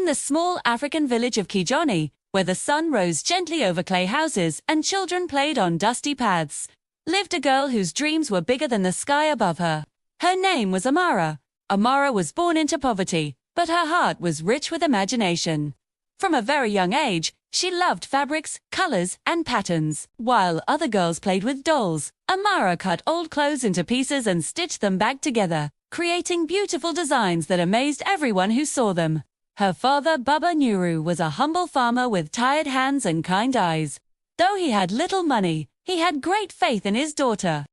In the small African village of Kijoni, where the sun rose gently over clay houses and children played on dusty paths, lived a girl whose dreams were bigger than the sky above her. Her name was Amara. Amara was born into poverty, but her heart was rich with imagination. From a very young age, she loved fabrics, colors, and patterns. While other girls played with dolls, Amara cut old clothes into pieces and stitched them back together, creating beautiful designs that amazed everyone who saw them. Her father, Baba Nuru, was a humble farmer with tired hands and kind eyes. Though he had little money, he had great faith in his daughter.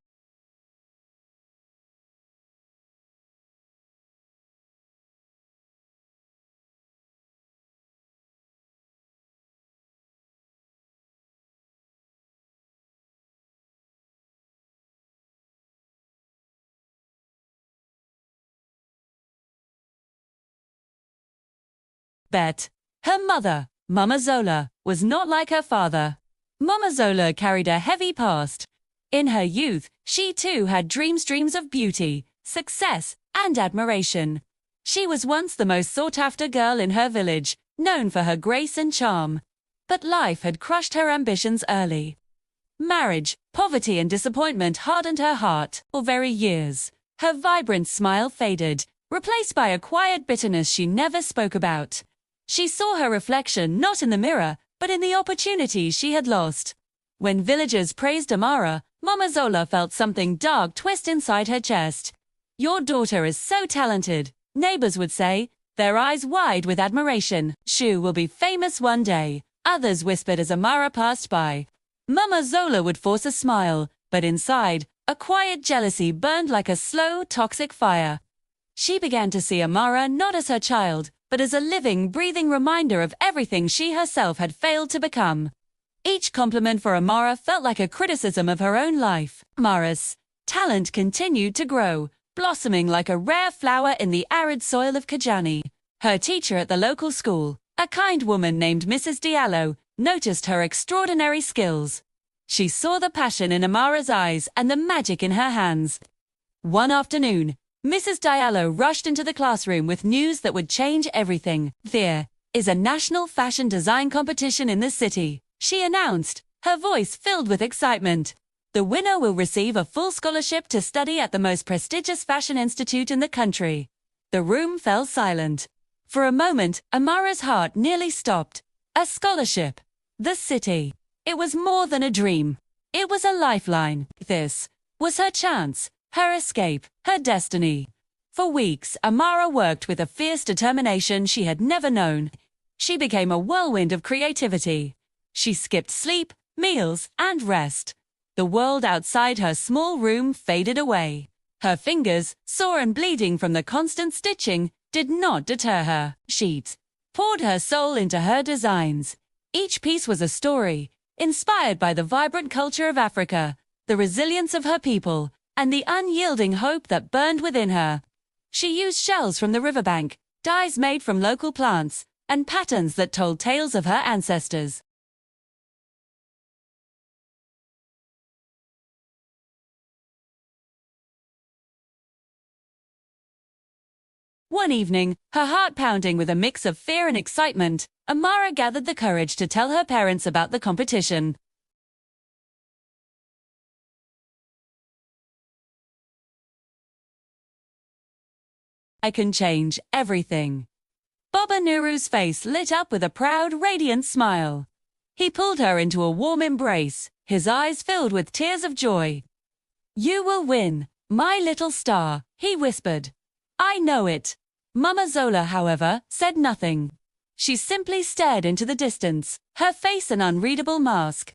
Bet. Her mother, Mama Zola, was not like her father. Mama Zola carried a heavy past. In her youth, she too had dreams of beauty, success, and admiration. She was once the most sought-after girl in her village, known for her grace and charm. But life had crushed her ambitions early. Marriage, poverty, and disappointment hardened her heart. For very years, her vibrant smile faded, replaced by a quiet bitterness she never spoke about. She saw her reflection not in the mirror, but in the opportunities she had lost. When villagers praised Amara, Mama Zola felt something dark twist inside her chest. "Your daughter is so talented," neighbors would say, their eyes wide with admiration. "She will be famous one day," others whispered as Amara passed by. Mama Zola would force a smile, but inside, a quiet jealousy burned like a slow, toxic fire. She began to see Amara not as her child, but as a living, breathing reminder of everything she herself had failed to become. Each compliment for Amara felt like a criticism of her own life. Amara's talent continued to grow, blossoming like a rare flower in the arid soil of Kijani. Her teacher at the local school, a kind woman named Mrs. Diallo, noticed her extraordinary skills. She saw the passion in Amara's eyes and the magic in her hands. One afternoon, Mrs. Diallo rushed into the classroom with news that would change everything. "There is a national fashion design competition in the city," she announced, her voice filled with excitement. "The winner will receive a full scholarship to study at the most prestigious fashion institute in the country." The room fell silent. For a moment, Amara's heart nearly stopped. A scholarship. The city. It was more than a dream. It was a lifeline. This was her chance. Her escape, her destiny. For weeks, Amara worked with a fierce determination she had never known. She became a whirlwind of creativity. She skipped sleep, meals, and rest. The world outside her small room faded away. Her fingers, sore and bleeding from the constant stitching, did not deter her. She poured her soul into her designs. Each piece was a story, inspired by the vibrant culture of Africa, the resilience of her people, and the unyielding hope that burned within her. She used shells from the riverbank, dyes made from local plants, and patterns that told tales of her ancestors. One evening, her heart pounding with a mix of fear and excitement, Amara gathered the courage to tell her parents about the competition. "I can change everything." Baba Nuru's face lit up with a proud, radiant smile. He pulled her into a warm embrace, his eyes filled with tears of joy. "You will win, my little star," he whispered. "I know it." Mama Zola, however, said nothing. She simply stared into the distance, her face an unreadable mask.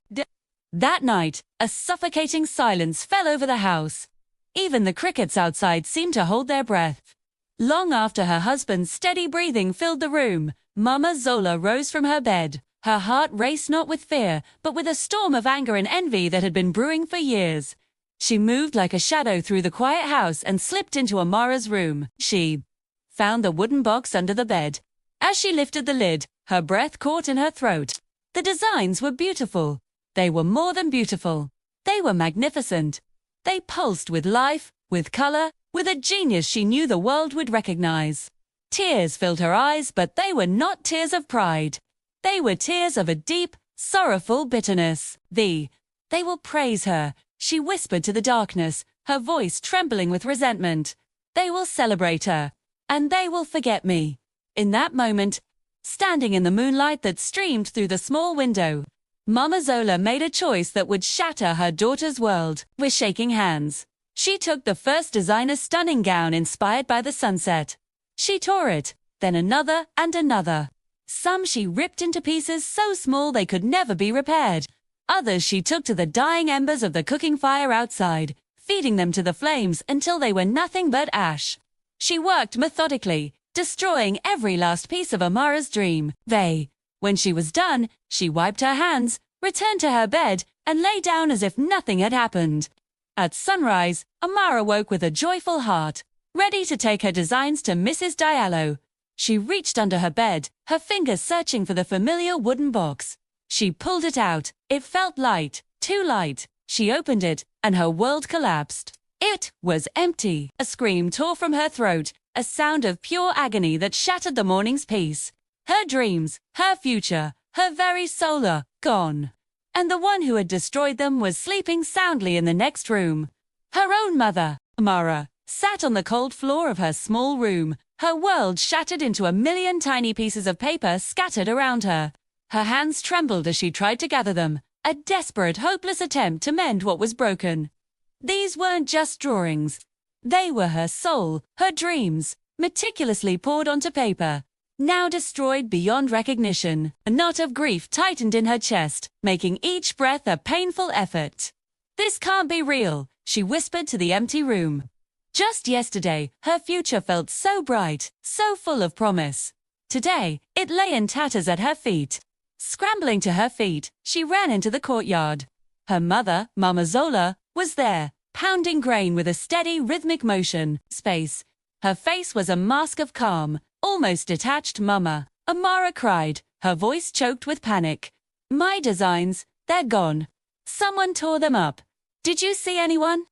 That night, a suffocating silence fell over the house. Even the crickets outside seemed to hold their breath. Long after her husband's steady breathing filled the room, Mama Zola rose from her bed. Her heart raced not with fear, but with a storm of anger and envy that had been brewing for years. She moved like a shadow through the quiet house and slipped into Amara's room. She found the wooden box under the bed. As she lifted the lid, her breath caught in her throat. The designs were beautiful. They were more than beautiful. They were magnificent. They pulsed with life, with color, with a genius she knew the world would recognize. Tears filled her eyes, but they were not tears of pride. They were tears of a deep, sorrowful bitterness. They will praise her, she whispered to the darkness, her voice trembling with resentment. They will celebrate her, and they will forget me. In that moment, standing in the moonlight that streamed through the small window, Mama Zola made a choice that would shatter her daughter's world. With shaking hands, she took the first designer's stunning gown inspired by the sunset. She tore it, then another and another. Some she ripped into pieces so small they could never be repaired. Others she took to the dying embers of the cooking fire outside, feeding them to the flames until they were nothing but ash. She worked methodically, destroying every last piece of Amara's dream. When she was done, she wiped her hands, returned to her bed, and lay down as if nothing had happened. At sunrise, Amara woke with a joyful heart, ready to take her designs to Mrs. Diallo. She reached under her bed, her fingers searching for the familiar wooden box. She pulled it out. It felt light, too light. She opened it, and her world collapsed. It was empty. A scream tore from her throat, a sound of pure agony that shattered the morning's peace. Her dreams, her future, her very soul are gone. And the one who had destroyed them was sleeping soundly in the next room. Her own mother, Amara, sat on the cold floor of her small room, her world shattered into a million tiny pieces of paper scattered around her. Her hands trembled as she tried to gather them, a desperate, hopeless attempt to mend what was broken. These weren't just drawings. They were her soul, her dreams, meticulously poured onto paper, now destroyed beyond recognition. A knot of grief tightened in her chest, making each breath a painful effort. "This can't be real," she whispered to the empty room. Just yesterday, her future felt so bright, so full of promise. Today, it lay in tatters at her feet. Scrambling to her feet, she ran into the courtyard. Her mother, Mama Zola, was there, pounding grain with a steady, rhythmic motion. Her face was a mask of calm, almost detached. "Mama," Amara cried, her voice choked with panic. "My designs, they're gone. Someone tore them up. Did you see anyone?"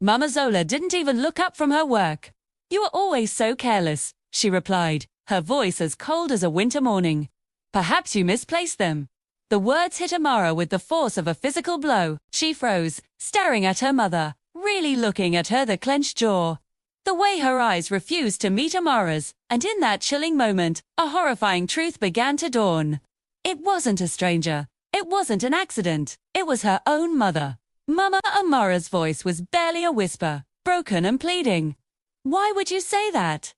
Mama Zola didn't even look up from her work. "You are always so careless," she replied, her voice as cold as a winter morning. "Perhaps you misplaced them." The words hit Amara with the force of a physical blow. She froze, staring at her mother, really looking at her, the clenched jaw. The way her eyes refused to meet Amara's, and in that chilling moment, a horrifying truth began to dawn. It wasn't a stranger. It wasn't an accident. It was her own mother. Mama Amara's voice was barely a whisper, broken and pleading. "Why would you say that?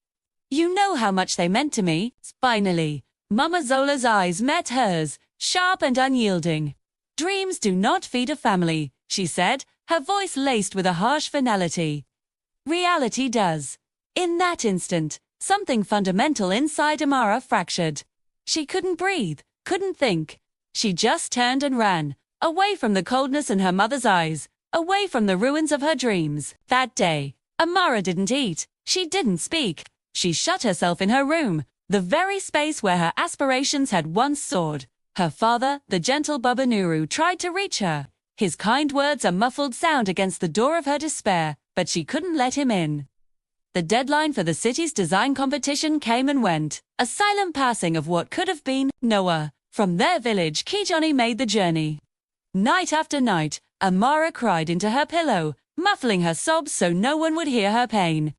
You know how much they meant to me." Finally, Mama Zola's eyes met hers, sharp and unyielding. "Dreams do not feed a family," she said, her voice laced with a harsh finality. "Reality does." In that instant, something fundamental inside Amara fractured. She couldn't breathe, couldn't think. She just turned and ran, away from the coldness in her mother's eyes, away from the ruins of her dreams. That day, Amara didn't eat. She didn't speak. She shut herself in her room, the very space where her aspirations had once soared. Her father, the gentle Baba Nuru, tried to reach her. His kind words a muffled sound against the door of her despair, but she couldn't let him in. The deadline for the city's design competition came and went, a silent passing of what could have been. Noah. From their village, Kijani made the journey. Night after night, Amara cried into her pillow, muffling her sobs so no one would hear her pain.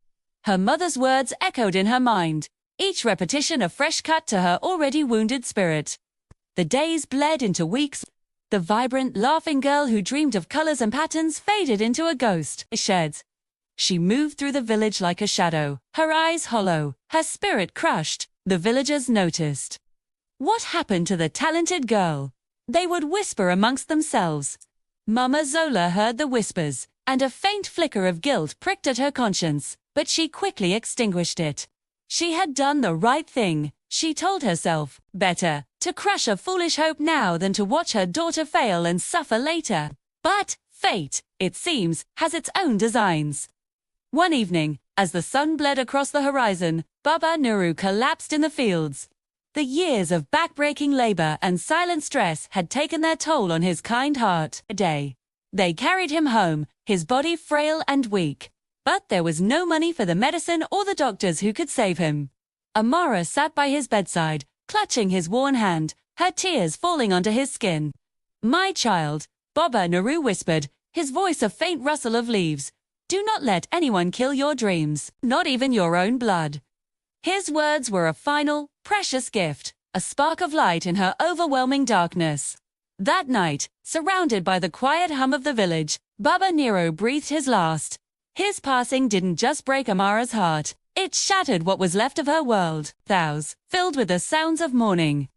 Her mother's words echoed in her mind, each repetition a fresh cut to her already wounded spirit. The days bled into weeks. The vibrant, laughing girl who dreamed of colors and patterns faded into a ghost. Sheds. She moved through the village like a shadow, her eyes hollow, her spirit crushed. The villagers noticed. What happened to the talented girl? They would whisper amongst themselves. Mama Zola heard the whispers, and a faint flicker of guilt pricked at her conscience, but she quickly extinguished it. She had done the right thing, she told herself. Better to crush a foolish hope now than to watch her daughter fail and suffer later. But fate, it seems, has its own designs. One evening, as the sun bled across the horizon, Baba Nuru collapsed in the fields. The years of back-breaking labor and silent stress had taken their toll on his kind heart. A day, they carried him home, his body frail and weak. But there was no money for the medicine or the doctors who could save him. Amara sat by his bedside, clutching his worn hand, her tears falling onto his skin. "My child," Baba Naru whispered, his voice a faint rustle of leaves. "Do not let anyone kill your dreams, not even your own blood." His words were a final, precious gift, a spark of light in her overwhelming darkness. That night, surrounded by the quiet hum of the village, Baba Nero breathed his last. His passing didn't just break Amara's heart, it shattered what was left of her world, thous, filled with the sounds of mourning.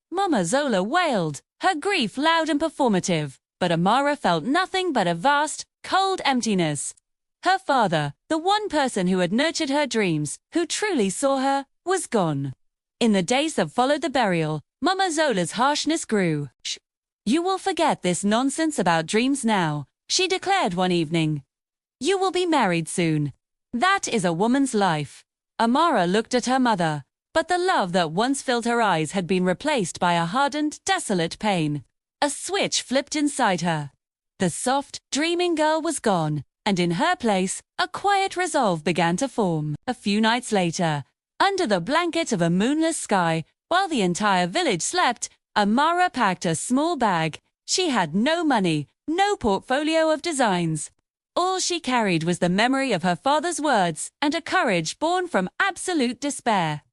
Mama Zola wailed, her grief loud and performative, but Amara felt nothing but a vast, cold emptiness. Her father, the one person who had nurtured her dreams, who truly saw her, was gone. In the days that followed the burial, Mama Zola's harshness grew. "You will forget this nonsense about dreams now," she declared one evening. "You will be married soon. That is a woman's life." Amara looked at her mother, but the love that once filled her eyes had been replaced by a hardened, desolate pain. A switch flipped inside her. The soft, dreaming girl was gone, and in her place, a quiet resolve began to form. A few nights later, under the blanket of a moonless sky, while the entire village slept, Amara packed a small bag. She had no money, no portfolio of designs. All she carried was the memory of her father's words and a courage born from absolute despair.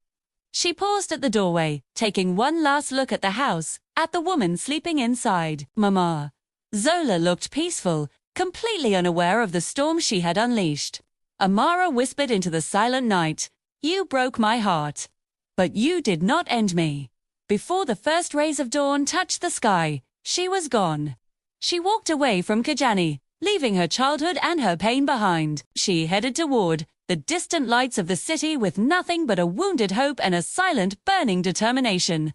She paused at the doorway, taking one last look at the house, at the woman sleeping inside. Mama Zola looked peaceful, completely unaware of the storm she had unleashed. Amara whispered into the silent night, "You broke my heart. But you did not end me." Before the first rays of dawn touched the sky, she was gone. She walked away from Kajani, leaving her childhood and her pain behind. She headed toward the distant lights of the city with nothing but a wounded hope and a silent, burning determination.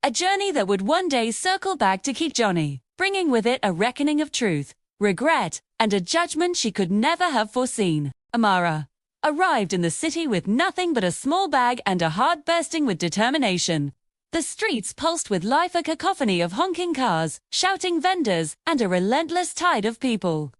A journey that would one day circle back to Kijani, bringing with it a reckoning of truth, regret, and a judgment she could never have foreseen. Amara arrived in the city with nothing but a small bag and a heart bursting with determination. The streets pulsed with life, a cacophony of honking cars, shouting vendors, and a relentless tide of people.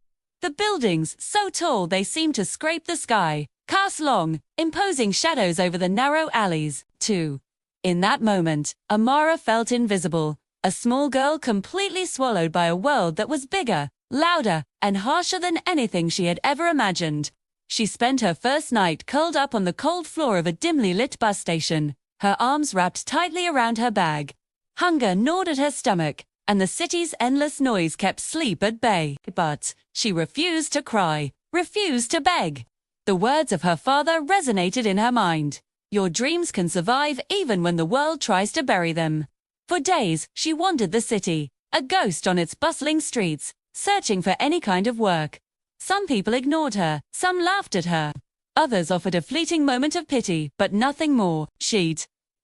The buildings, so tall they seemed to scrape the sky, cast long, imposing shadows over the narrow alleys, too. In that moment, Amara felt invisible, a small girl completely swallowed by a world that was bigger, louder, and harsher than anything she had ever imagined. She spent her first night curled up on the cold floor of a dimly lit bus station, her arms wrapped tightly around her bag. Hunger gnawed at her stomach, and the city's endless noise kept sleep at bay. But she refused to cry, refused to beg. The words of her father resonated in her mind. "Your dreams can survive even when the world tries to bury them." For days, she wandered the city, a ghost on its bustling streets, searching for any kind of work. Some people ignored her, some laughed at her. Others offered a fleeting moment of pity, but nothing more. She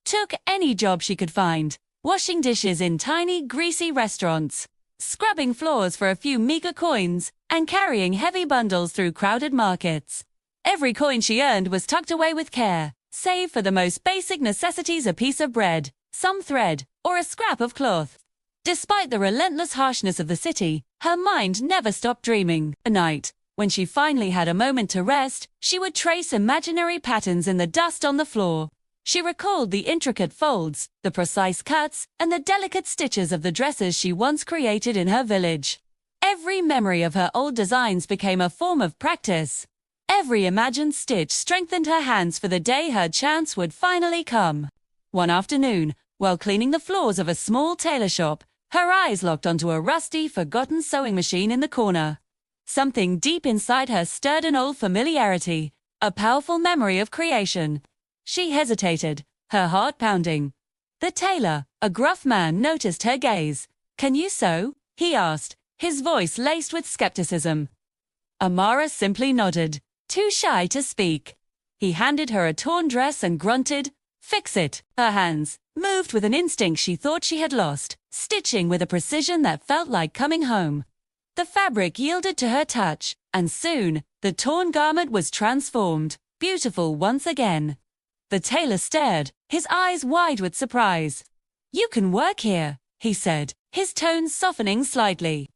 took any job she could find, washing dishes in tiny, greasy restaurants, scrubbing floors for a few meager coins, and carrying heavy bundles through crowded markets. Every coin she earned was tucked away with care, save for the most basic necessities: a piece of bread, some thread, or a scrap of cloth. Despite the relentless harshness of the city, her mind never stopped dreaming. At night, when she finally had a moment to rest, she would trace imaginary patterns in the dust on the floor. She recalled the intricate folds, the precise cuts, and the delicate stitches of the dresses she once created in her village. Every memory of her old designs became a form of practice. Every imagined stitch strengthened her hands for the day her chance would finally come. One afternoon, while cleaning the floors of a small tailor shop, her eyes locked onto a rusty, forgotten sewing machine in the corner. Something deep inside her stirred an old familiarity, a powerful memory of creation. She hesitated, her heart pounding. The tailor, a gruff man, noticed her gaze. "Can you sew?" he asked, his voice laced with skepticism. Amara simply nodded, too shy to speak. He handed her a torn dress and grunted, "Fix it." Her hands moved with an instinct she thought she had lost, stitching with a precision that felt like coming home. The fabric yielded to her touch, and soon, the torn garment was transformed, beautiful once again. The tailor stared, his eyes wide with surprise. "You can work here," he said, his tone softening slightly.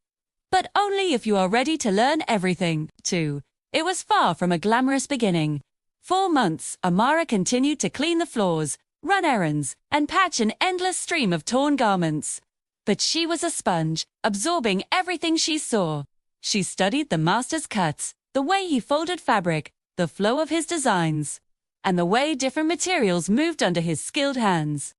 But only if you are ready to learn everything, too. It was far from a glamorous beginning. 4 months, Amara continued to clean the floors, run errands, and patch an endless stream of torn garments. But she was a sponge, absorbing everything she saw. She studied the master's cuts, the way he folded fabric, the flow of his designs, and the way different materials moved under his skilled hands.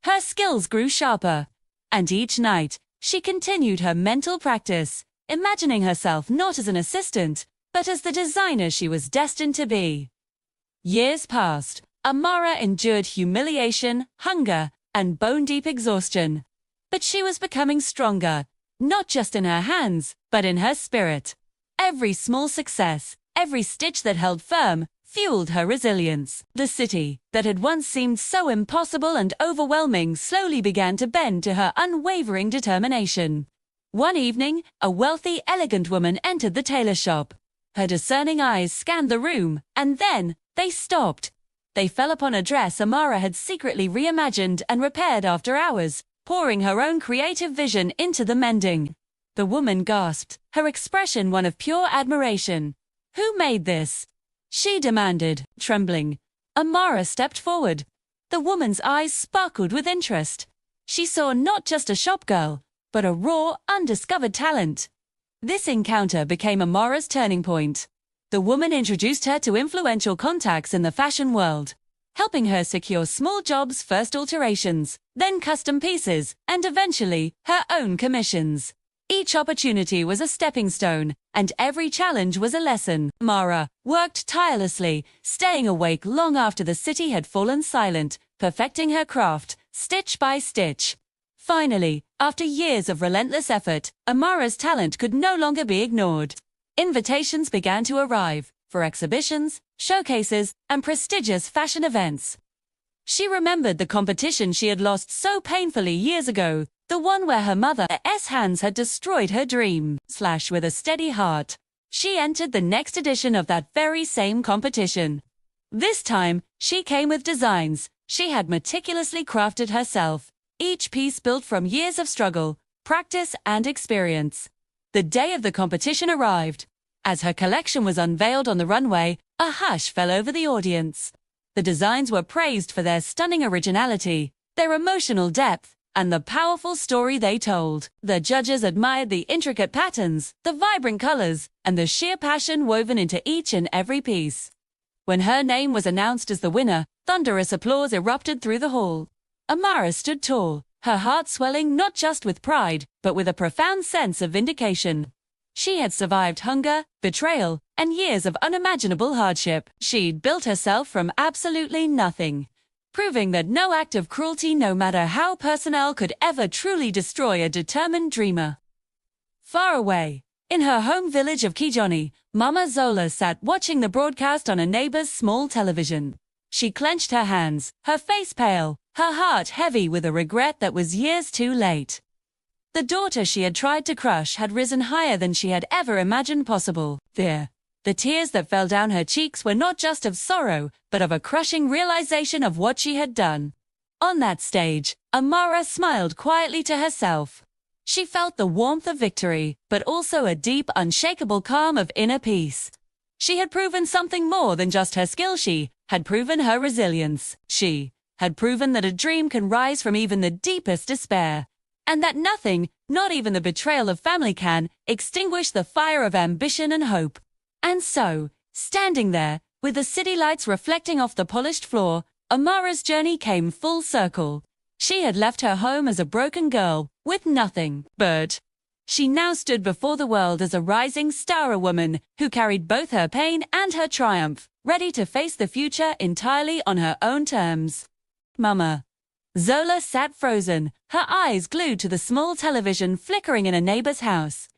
Her skills grew sharper, and each night, she continued her mental practice, imagining herself not as an assistant, but as the designer she was destined to be. Years passed. Amara endured humiliation, hunger, and bone-deep exhaustion. But she was becoming stronger, not just in her hands, but in her spirit. Every small success, every stitch that held firm, fueled her resilience. The city, that had once seemed so impossible and overwhelming, slowly began to bend to her unwavering determination. One evening, a wealthy, elegant woman entered the tailor shop. Her discerning eyes scanned the room, and then, they stopped. They fell upon a dress Amara had secretly reimagined and repaired after hours, pouring her own creative vision into the mending. The woman gasped, her expression one of pure admiration. "Who made this?" she demanded, trembling. Amara stepped forward. The woman's eyes sparkled with interest. She saw not just a shop girl, but a raw, undiscovered talent. This encounter became Amara's turning point. The woman introduced her to influential contacts in the fashion world, helping her secure small jobs, first alterations, then custom pieces, and eventually, her own commissions. Each opportunity was a stepping stone, and every challenge was a lesson. Amara worked tirelessly, staying awake long after the city had fallen silent, perfecting her craft, stitch by stitch. Finally, after years of relentless effort, Amara's talent could no longer be ignored. Invitations began to arrive for exhibitions, showcases, and prestigious fashion events. She remembered the competition she had lost so painfully years ago, the one where her mother's hands had destroyed her dream. With a steady heart, she entered the next edition of that very same competition. This time, she came with designs she had meticulously crafted herself, each piece built from years of struggle, practice, and experience. The day of the competition arrived. As her collection was unveiled on the runway, a hush fell over the audience. The designs were praised for their stunning originality, their emotional depth, and the powerful story they told. The judges admired the intricate patterns, the vibrant colors, and the sheer passion woven into each and every piece. When her name was announced as the winner, thunderous applause erupted through the hall. Amara stood tall, her heart swelling not just with pride, but with a profound sense of vindication. She had survived hunger, betrayal, and years of unimaginable hardship. She'd built herself from absolutely nothing, proving that no act of cruelty, no matter how personal, could ever truly destroy a determined dreamer. Far away, in her home village of Kijoni, Mama Zola sat watching the broadcast on a neighbor's small television. She clenched her hands, her face pale, her heart heavy with a regret that was years too late. The daughter she had tried to crush had risen higher than she had ever imagined possible. The tears that fell down her cheeks were not just of sorrow, but of a crushing realization of what she had done. On that stage, Amara smiled quietly to herself. She felt the warmth of victory, but also a deep, unshakable calm of inner peace. She had proven something more than just her skill. She had proven her resilience. She had proven that a dream can rise from even the deepest despair, and that nothing, not even the betrayal of family, can extinguish the fire of ambition and hope. And so, standing there, with the city lights reflecting off the polished floor, Amara's journey came full circle. She had left her home as a broken girl, with nothing, but she now stood before the world as a rising star, a woman who carried both her pain and her triumph, ready to face the future entirely on her own terms. Mama Zola sat frozen, her eyes glued to the small television flickering in a neighbor's house.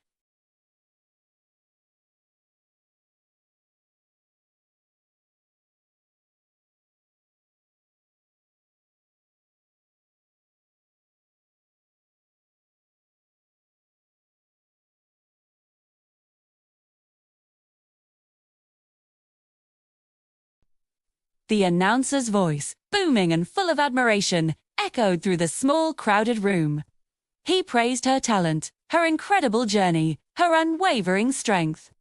The announcer's voice, booming and full of admiration, echoed through the small, crowded room. He praised her talent, her incredible journey, her unwavering strength.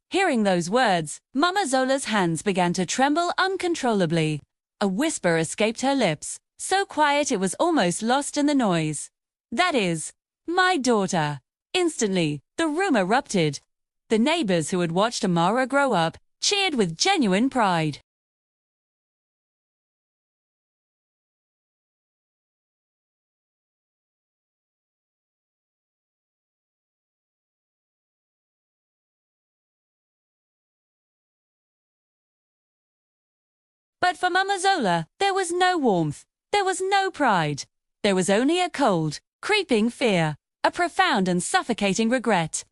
Hearing those words, Mama Zola's hands began to tremble uncontrollably. A whisper escaped her lips, so quiet it was almost lost in the noise. "That is my daughter." Instantly, the room erupted. The neighbors who had watched Amara grow up cheered with genuine pride. But for Mama Zola, there was no warmth, there was no pride. There was only a cold, creeping fear, a profound and suffocating regret.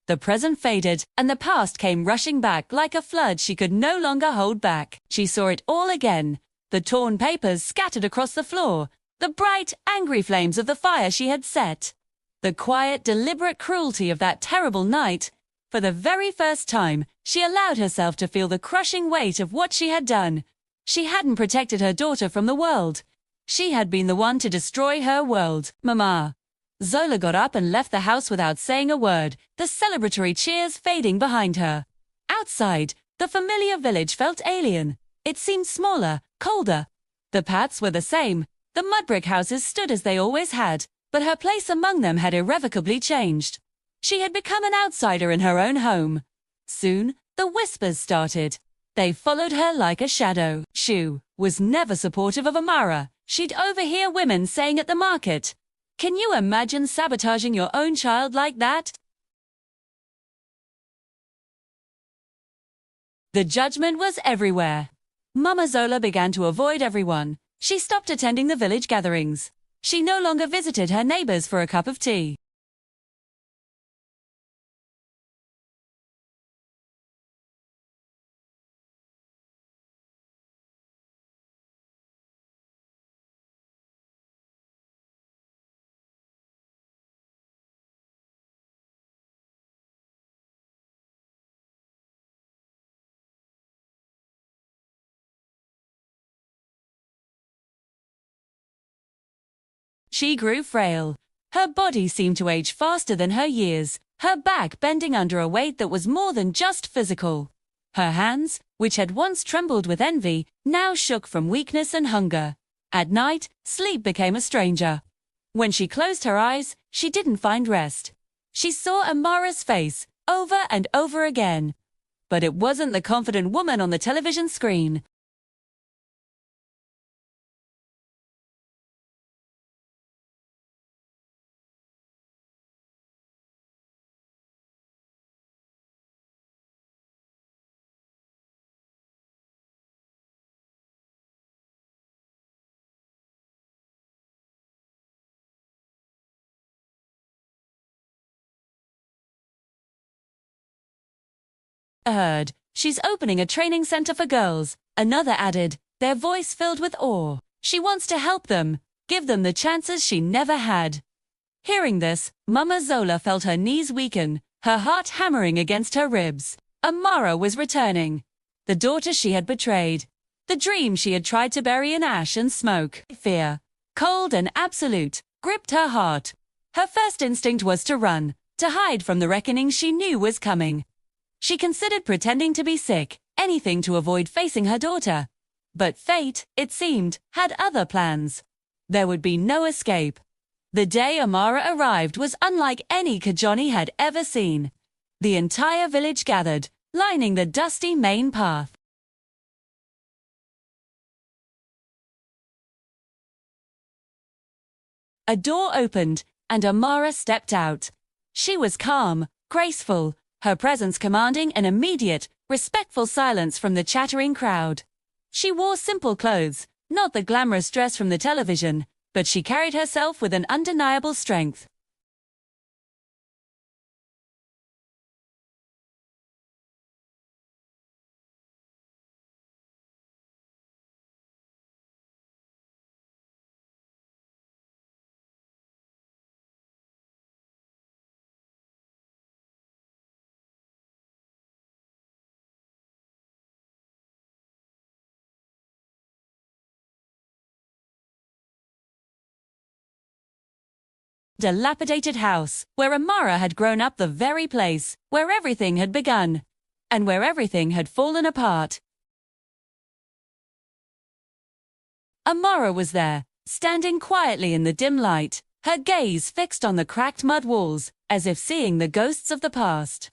The present faded, and the past came rushing back like a flood she could no longer hold back. She saw it all again, the torn papers scattered across the floor, the bright, angry flames of the fire she had set, the quiet, deliberate cruelty of that terrible night. For the very first time, she allowed herself to feel the crushing weight of what she had done. She hadn't protected her daughter from the world. She had been the one to destroy her world. Mama Zola got up and left the house without saying a word, the celebratory cheers fading behind her. Outside, the familiar village felt alien. It seemed smaller, colder. The paths were the same. The mud brick houses stood as they always had, but her place among them had irrevocably changed. She had become an outsider in her own home. Soon, the whispers started. They followed her like a shadow. Shu was never supportive of Amara. She'd overhear women saying at the market, "Can you imagine sabotaging your own child like that?" The judgment was everywhere. Mama Zola began to avoid everyone. She stopped attending the village gatherings. She no longer visited her neighbors for a cup of tea. She grew frail. Her body seemed to age faster than her years, her back bending under a weight that was more than just physical. Her hands, which had once trembled with envy, now shook from weakness and hunger. At night, sleep became a stranger. When she closed her eyes, she didn't find rest. She saw Amara's face, over and over again. But it wasn't the confident woman on the television screen. Heard, "She's opening a training center for girls." Another added, their voice filled with awe, "She wants to help them, give them the chances she never had." Hearing this, Mama Zola felt her knees weaken, her heart hammering against her ribs. Amara was returning. The daughter she had betrayed. The dream she had tried to bury in ash and smoke. Fear, cold and absolute, gripped her heart. Her first instinct was to run, to hide from the reckoning she knew was coming. She considered pretending to be sick, anything to avoid facing her daughter. But fate, it seemed, had other plans. There would be no escape. The day Amara arrived was unlike any Kajani had ever seen. The entire village gathered, lining the dusty main path. A door opened, and Amara stepped out. She was calm, graceful, her presence commanding an immediate, respectful silence from the chattering crowd. She wore simple clothes, not the glamorous dress from the television, but she carried herself with an undeniable strength. dilapidated house, where Amara had grown up, the very place where everything had begun, and where everything had fallen apart. Amara was there, standing quietly in the dim light, her gaze fixed on the cracked mud walls, as if seeing the ghosts of the past.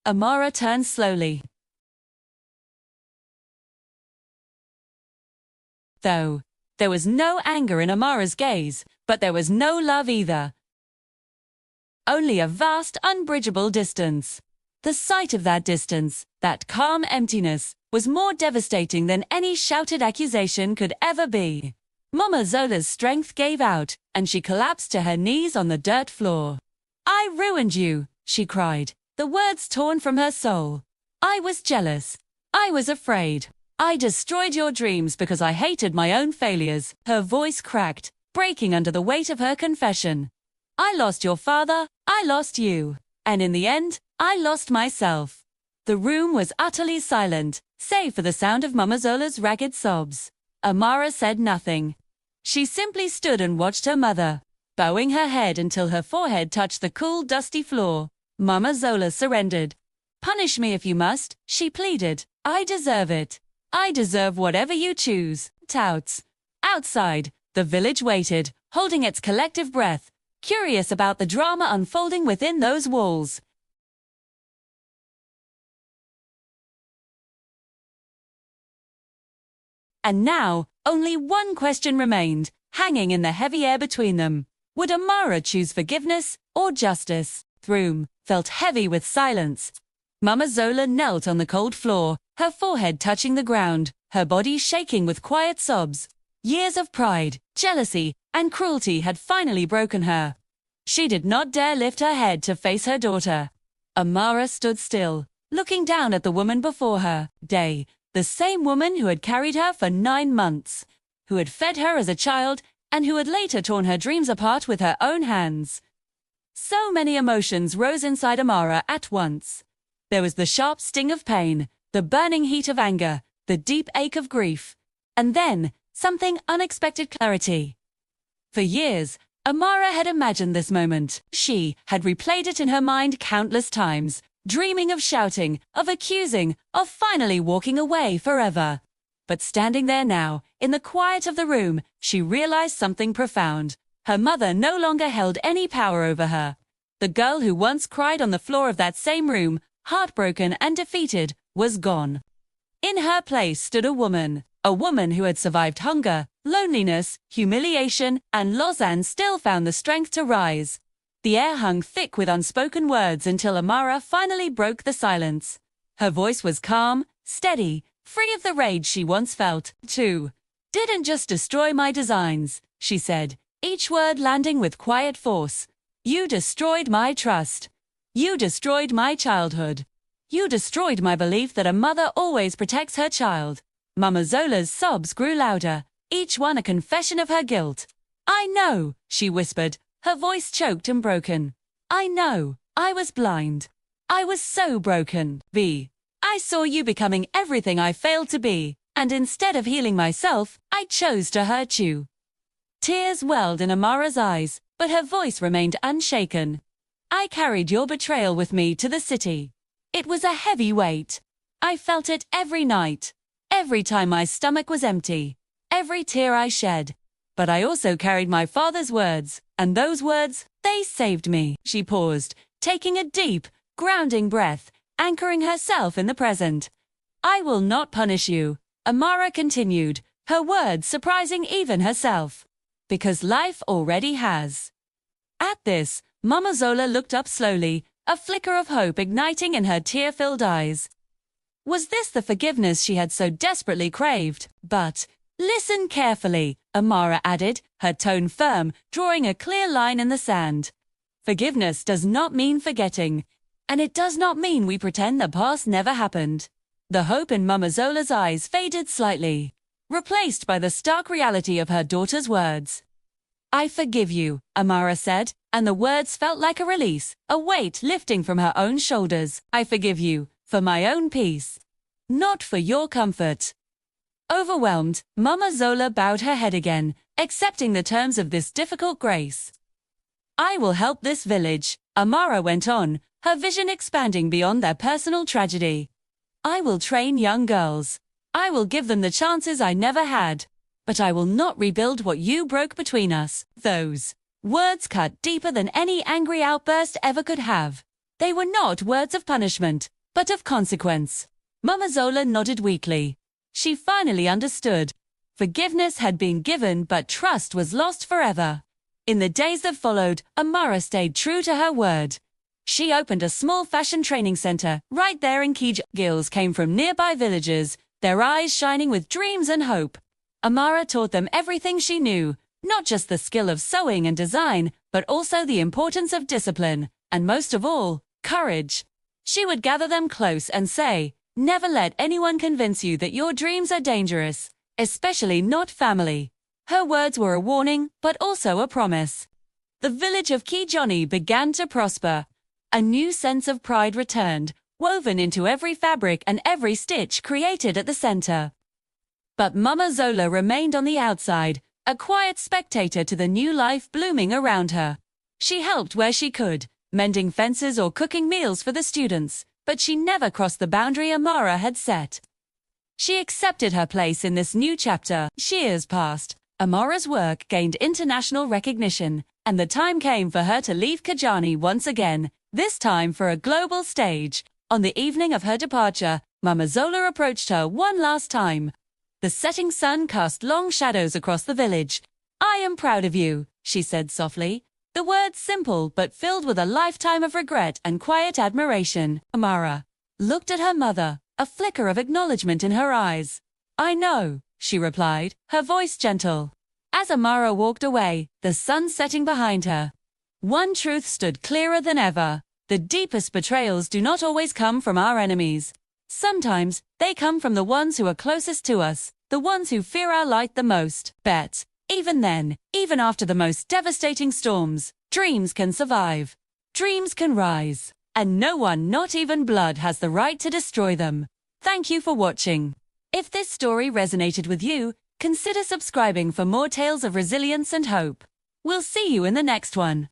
Amara turned slowly. Though there was no anger in Amara's gaze, but there was no love either. Only a vast, unbridgeable distance. The sight of that distance, that calm emptiness, was more devastating than any shouted accusation could ever be. Mama Zola's strength gave out, and she collapsed to her knees on the dirt floor. "I ruined you," she cried, the words torn from her soul. "I was jealous. I was afraid. I destroyed your dreams because I hated my own failures." Her voice cracked, breaking under the weight of her confession. "I lost your father, I lost you. And in the end, I lost myself." The room was utterly silent, save for the sound of Mama Zola's ragged sobs. Amara said nothing. She simply stood and watched her mother, bowing her head until her forehead touched the cool, dusty floor. Mama Zola surrendered. "Punish me if you must," she pleaded. "I deserve it. I deserve whatever you choose." Touts. Outside, the village waited, holding its collective breath, curious about the drama unfolding within those walls. And now, only one question remained, hanging in the heavy air between them. Would Amara choose forgiveness or justice? The room felt heavy with silence. Mama Zola knelt on the cold floor, her forehead touching the ground, her body shaking with quiet sobs. Years of pride, jealousy, and cruelty had finally broken her. She did not dare lift her head to face her daughter. Amara stood still, looking down at the woman before her. The same woman who had carried her for 9 months, who had fed her as a child, and who had later torn her dreams apart with her own hands. So many emotions rose inside Amara at once. There was the sharp sting of pain, the burning heat of anger, the deep ache of grief, and then something unexpected: clarity. For years, Amara had imagined this moment. She had replayed it in her mind countless times, dreaming of shouting, of accusing, of finally walking away forever. But standing there now, in the quiet of the room, she realized something profound. Her mother no longer held any power over her. The girl who once cried on the floor of that same room, heartbroken and defeated, was gone. In her place stood a woman who had survived hunger, loneliness, humiliation, and loss, and still found the strength to rise. The air hung thick with unspoken words until Amara finally broke the silence. Her voice was calm, steady, free of the rage she once felt. "Too. Didn't just destroy my designs," she said, each word landing with quiet force. "You destroyed my trust. You destroyed my childhood. You destroyed my belief that a mother always protects her child." Mama Zola's sobs grew louder, each one a confession of her guilt. "I know," she whispered, her voice choked and broken. "I know. I was blind. I was so broken. I saw you becoming everything I failed to be, and instead of healing myself, I chose to hurt you." Tears welled in Amara's eyes, but her voice remained unshaken. "I carried your betrayal with me to the city. It was a heavy weight. I felt it every night, every time my stomach was empty, every tear I shed. But I also carried my father's words, and those words, they saved me." She paused, taking a deep, grounding breath, anchoring herself in the present. "I will not punish you," Amara continued, her words surprising even herself, "because life already has." At this, Mama Zola looked up slowly, a flicker of hope igniting in her tear-filled eyes. Was this the forgiveness she had so desperately craved? "But listen carefully," Amara added, her tone firm, drawing a clear line in the sand. "Forgiveness does not mean forgetting, and it does not mean we pretend the past never happened." The hope in Mama Zola's eyes faded slightly, replaced by the stark reality of her daughter's words. "I forgive you," Amara said, and the words felt like a release, a weight lifting from her own shoulders. "I forgive you, for my own peace, not for your comfort." Overwhelmed, Mama Zola bowed her head again, accepting the terms of this difficult grace. I will help this village, Amara went on, her vision expanding beyond their personal tragedy. I will train young girls. I will give them the chances I never had. But I will not rebuild what you broke between us. Those words cut deeper than any angry outburst ever could have. They were not words of punishment, but of consequence. Mama Zola nodded weakly. She finally understood. Forgiveness had been given, but trust was lost forever. In the days that followed, Amara stayed true to her word. She opened a small fashion training center right there in Kij. Girls came from nearby villages, their eyes shining with dreams and hope. Amara taught them everything she knew, not just the skill of sewing and design, but also the importance of discipline, and most of all, courage. She would gather them close and say, never let anyone convince you that your dreams are dangerous, especially not family. Her words were a warning, but also a promise. The village of Kijoni began to prosper. A new sense of pride returned, woven into every fabric and every stitch created at the center. But Mama Zola remained on the outside, a quiet spectator to the new life blooming around her. She helped where she could, mending fences or cooking meals for the students, but she never crossed the boundary Amara had set. She accepted her place in this new chapter. Years passed. Amara's work gained international recognition, and the time came for her to leave Kijani once again, this time for a global stage. On the evening of her departure, Mama Zola approached her one last time. The setting sun cast long shadows across the village. I am proud of you, she said softly. The words simple but filled with a lifetime of regret and quiet admiration. Amara looked at her mother, a flicker of acknowledgement in her eyes. I know, she replied, her voice gentle. As Amara walked away, the sun setting behind her, one truth stood clearer than ever. The deepest betrayals do not always come from our enemies. Sometimes, they come from the ones who are closest to us, the ones who fear our light the most. But even then, even after the most devastating storms, dreams can survive. Dreams can rise. And no one, not even blood, has the right to destroy them. Thank you for watching. If this story resonated with you, consider subscribing for more tales of resilience and hope. We'll see you in the next one.